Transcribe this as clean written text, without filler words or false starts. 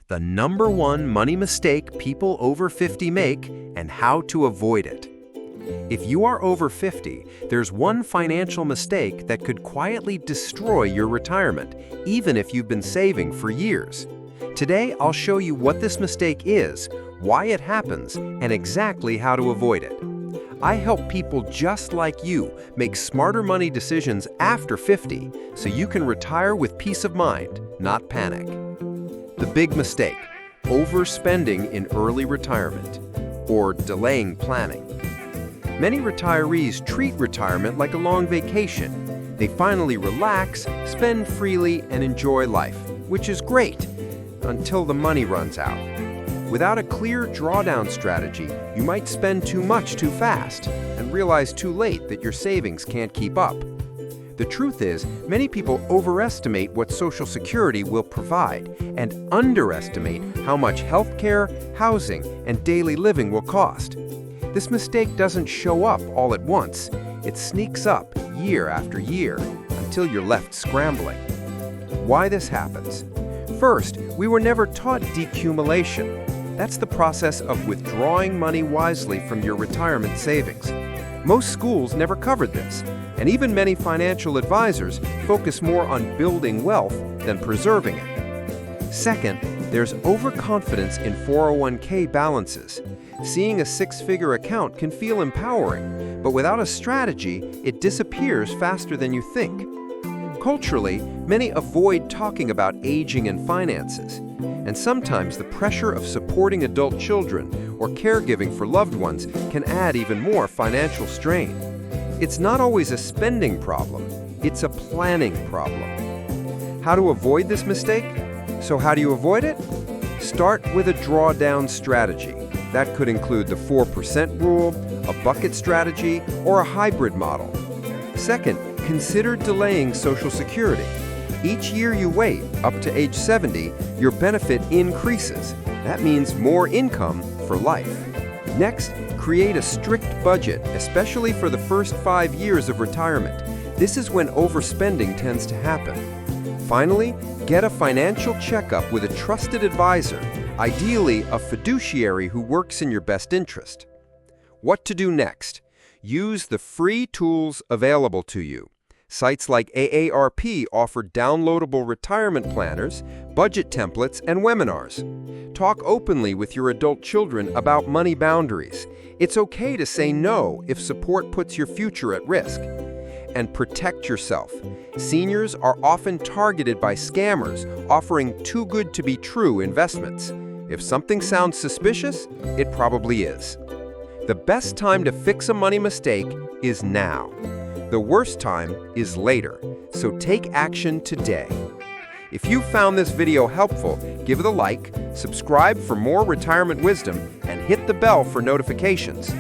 the #1 money mistake people over 50 make and how to avoid it. If you are over 50, there's one financial mistake that could quietly destroy your retirement, even if you've been saving for years. Today, I'll show you what this mistake is, why it happens, and exactly how to avoid it. I help people just like you make smarter money decisions after 50 so you can retire with peace of mind, not panic. The big mistake: overspending in early retirement, or delaying planning. Many retirees treat retirement like a long vacation. They finally relax, spend freely, and enjoy life, which is great, until the money runs out. Without a clear drawdown strategy, you might spend too much too fast and realize too late that your savings can't keep up. The truth is, many people overestimate what Social Security will provide and underestimate how much healthcare, housing, and daily living will cost. This mistake doesn't show up all at once. It sneaks up year after year until you're left scrambling. Why this happens? First, we were never taught decumulation. That's the process of withdrawing money wisely from your retirement savings. Most schools never covered this, and even many financial advisors focus more on building wealth than preserving it. Second, there's overconfidence in 401k balances. Seeing a six-figure account can feel empowering, but without a strategy, it disappears faster than you think. Culturally, many avoid talking about aging and finances, and sometimes the pressure of supporting adult children or caregiving for loved ones can add even more financial strain. It's not always a spending problem, it's a planning problem. How to avoid this mistake? So how do you avoid it? Start with a drawdown strategy. That could include the 4% rule, a bucket strategy, or a hybrid model. Second, consider delaying Social Security. Each year you wait, up to age 70, your benefit increases. That means more income for life. Next, create a strict budget, especially for the first 5 years of retirement. This is when overspending tends to happen. Finally, get a financial checkup with a trusted advisor, ideally a fiduciary who works in your best interest. What to do next? Use the free tools available to you. Sites like AARP offer downloadable retirement planners, budget templates, and webinars. Talk openly with your adult children about money boundaries. It's okay to say no if support puts your future at risk. And protect yourself. Seniors are often targeted by scammers offering too good to be true investments. If something sounds suspicious, it probably is. The best time to fix a money mistake is now. The worst time is later, so take action today. If you found this video helpful, give it a like, subscribe for more retirement wisdom, and hit the bell for notifications.